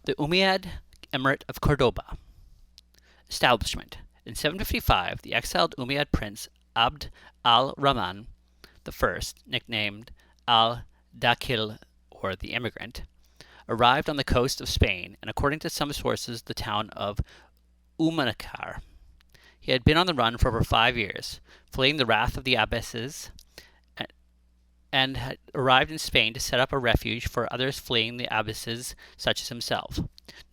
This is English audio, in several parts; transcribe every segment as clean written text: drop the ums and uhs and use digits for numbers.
The Umayyad Emirate of Córdoba. Establishment. In 755, the exiled Umayyad prince Abd al-Rahman I, nicknamed al-Dakhil, or the immigrant, arrived on the coast of Spain, and according to some sources, the town of Umayyad. He had been on the run for over 5 years, fleeing the wrath of the Abbasids, and had arrived in Spain to set up a refuge for others fleeing the Abbasids, such as himself.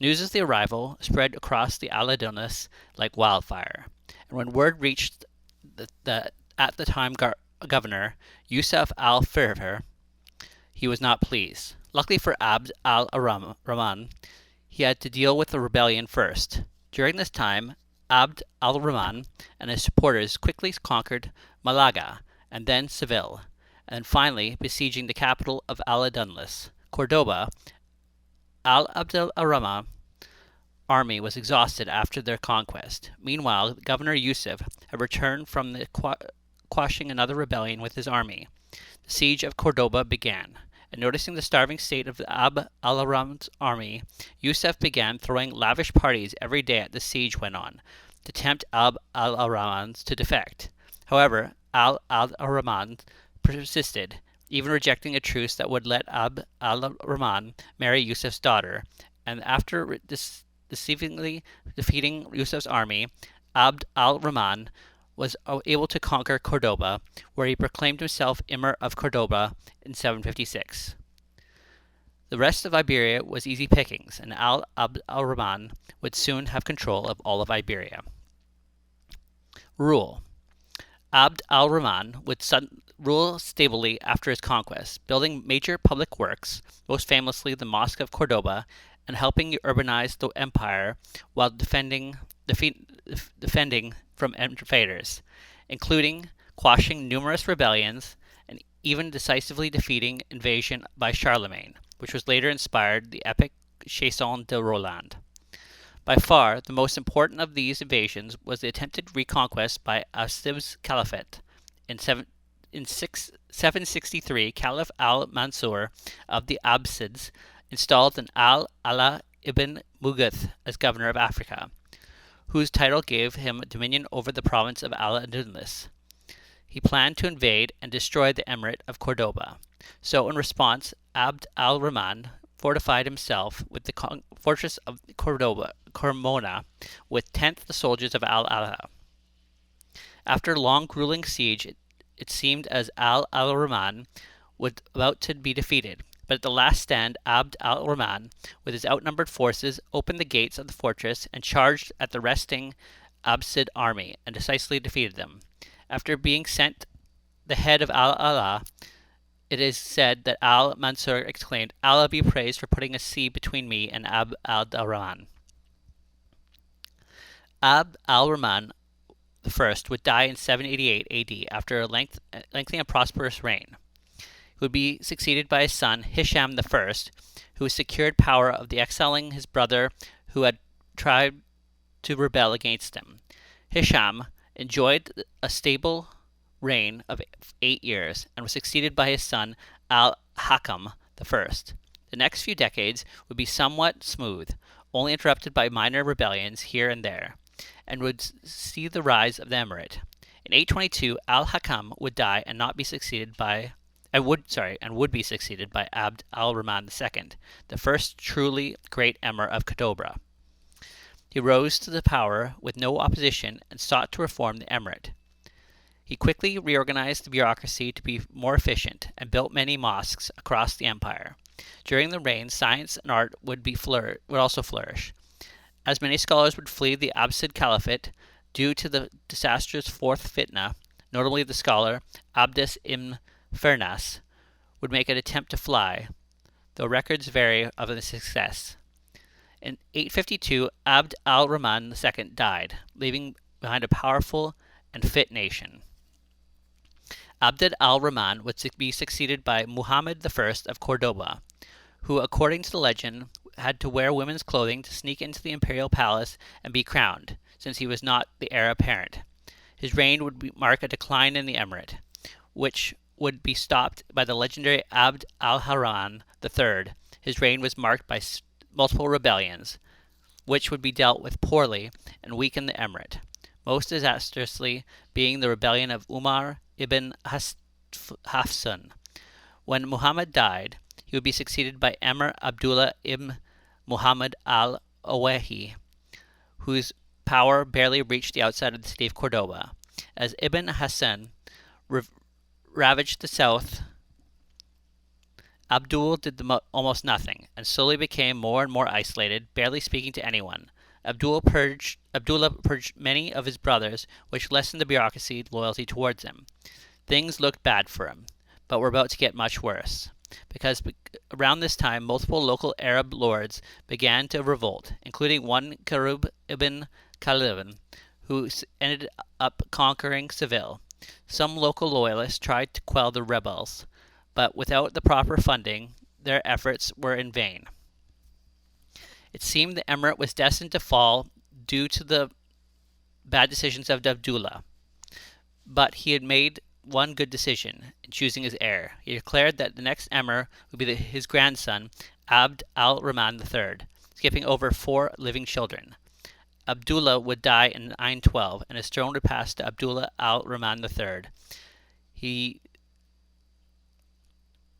News of the arrival spread across the Al-Andalus like wildfire, and when word reached the at the time governor Yusuf al-Firfir, he was not pleased. Luckily for Abd al-Rahman, he had to deal with the rebellion first. During this time, Abd al-Rahman and his supporters quickly conquered Malaga and then Seville, and finally besieging the capital of Al-Andalus, Cordoba. Al-Abd al-Rahman army was exhausted after their conquest. Meanwhile, Governor Yusuf had returned from the quashing another rebellion with his army. The siege of Cordoba began, and noticing the starving state of the Abd al-Rahman's army, Yusuf began throwing lavish parties every day as the siege went on, to tempt Abd al-Rahman to defect. However, Abd al-Rahman persisted, even rejecting a truce that would let Abd al-Rahman marry Yusuf's daughter, and after deceivingly defeating Yusuf's army, Abd al-Rahman was able to conquer Cordoba, where he proclaimed himself Emir of Cordoba in 756. The rest of Iberia was easy pickings, and Abd al-Rahman would soon have control of all of Iberia. Rule. Abd al-Rahman would rule stably after his conquest, building major public works, most famously the Mosque of Cordoba, and helping urbanize the empire while defending from invaders, including quashing numerous rebellions and even decisively defeating invasion by Charlemagne, which was later inspired the epic Chasson de Roland. By far, the most important of these invasions was the attempted reconquest by Abbasid's Caliphate. In 763, Caliph al-Mansur of the Abbasids installed an al-Ala ibn Mughith as governor of Africa, whose title gave him dominion over the province of Al-Andalus. He planned to invade and destroy the Emirate of Cordoba. So, in response, Abd al-Rahman fortified himself with the fortress of Cremona with 10th the soldiers of Al-Ala. After a long, grueling siege, it seemed as al-Rahman was about to be defeated. But at the last stand, Abd al-Rahman, with his outnumbered forces, opened the gates of the fortress and charged at the resting Abbasid army and decisively defeated them. After being sent the head of Al-Allah, it is said that al-Mansur exclaimed, "Allah be praised for putting a sea between me and Abd al-Rahman." Abd al-Rahman I would die in 788 AD after a lengthy and prosperous reign. He would be succeeded by his son Hisham I, who secured power of the exiling his brother who had tried to rebel against him. Hisham enjoyed a stable reign of 8 years and was succeeded by his son Al-Hakam I. The next few decades would be somewhat smooth, only interrupted by minor rebellions here and there, and would see the rise of the emirate. In 822, Al-Hakam would die and would be succeeded by Abd al-Rahman II, the first truly great emir of Cordoba. He rose to the power with no opposition and sought to reform the emirate. He quickly reorganized the bureaucracy to be more efficient and built many mosques across the empire. During the reign, science and art would also flourish, as many scholars would flee the Abbasid Caliphate due to the disastrous fourth fitna. Notably, the scholar Abdus ibn Firnas would make an attempt to fly, though records vary of the success. In 852, Abd al-Rahman II died, leaving behind a powerful and fit nation. Abd al-Rahman would be succeeded by Muhammad I of Cordoba, who, according to the legend, had to wear women's clothing to sneak into the imperial palace and be crowned, since he was not the heir apparent. His reign would mark a decline in the emirate, which would be stopped by the legendary Abd al-Rahman III. His reign was marked by multiple rebellions, which would be dealt with poorly and weaken the emirate, most disastrously being the rebellion of Umar ibn Hafsun. When Muhammad died, he would be succeeded by Emir Abdullah ibn Muhammad al-Awahi, whose power barely reached the outside of the city of Cordoba. As Ibn Hassan ravaged the south, Abdul did almost nothing, and slowly became more and more isolated, barely speaking to anyone. Abdullah purged many of his brothers, which lessened the bureaucracy loyalty towards him. Things looked bad for him, but were about to get much worse, because around this time multiple local Arab lords began to revolt, including one Karub ibn Khalid, who ended up conquering Seville. Some local loyalists tried to quell the rebels, but without the proper funding, their efforts were in vain. It seemed the emirate was destined to fall due to the bad decisions of Abdullah, but he had made one good decision in choosing his heir. He declared that the next emir would be his grandson, Abd al-Rahman III, skipping over 4 living children. Abdullah would die in 912, and his throne would pass to Abdullah al-Rahman III. He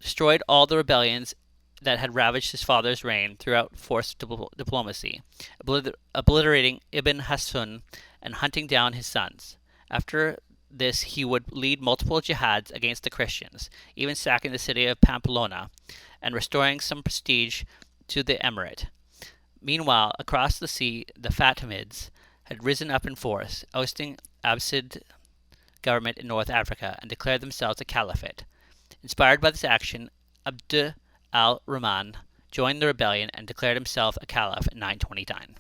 destroyed all the rebellions that had ravaged his father's reign throughout forced diplomacy, obliterating Ibn Hassun and hunting down his sons. After this, he would lead multiple jihads against the Christians, even sacking the city of Pamplona and restoring some prestige to the emirate. Meanwhile, across the sea, the Fatimids had risen up in force, ousting Abbasid government in North Africa, and declared themselves a caliphate. Inspired by this action, Abd al-Rahman joined the rebellion and declared himself a caliph in 929.